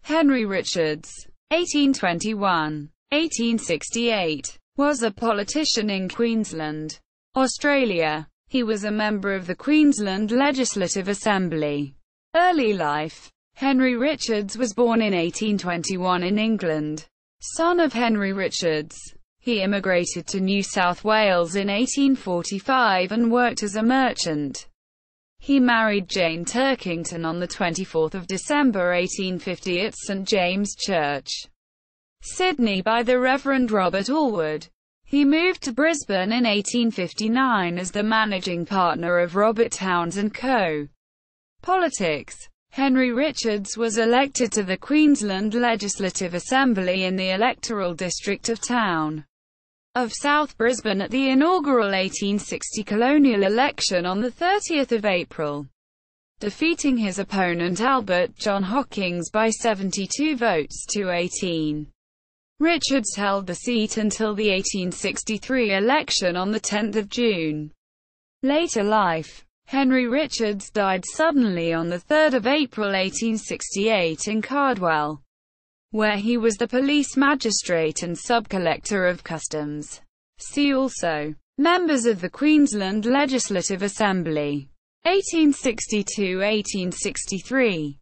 Henry Richards, 1821–1868, was a politician in Queensland, Australia. He was a member of the Queensland Legislative Assembly. Early life. Henry Richards was born in 1821 in England. Son of Henry Richards, he immigrated to New South Wales in 1845 and worked as a merchant. He married Jane Turkington on 24 December 1850 at St James Church, Sydney by the Reverend Robert Allwood. He moved to Brisbane in 1859 as the managing partner of Robert Towns & Co. Politics. Henry Richards was elected to the Queensland Legislative Assembly in the electoral district of Town of South Brisbane at the inaugural 1860 colonial election on 30 April, defeating his opponent Albert John Hawkins by 72 votes to 18. Richards held the seat until the 1863 election on 10 June. Later life. Henry Richards died suddenly on 3 April 1868 in Cardwell, where he was the police magistrate and sub-collector of customs. See also: members of the Queensland Legislative Assembly, 1862–1863.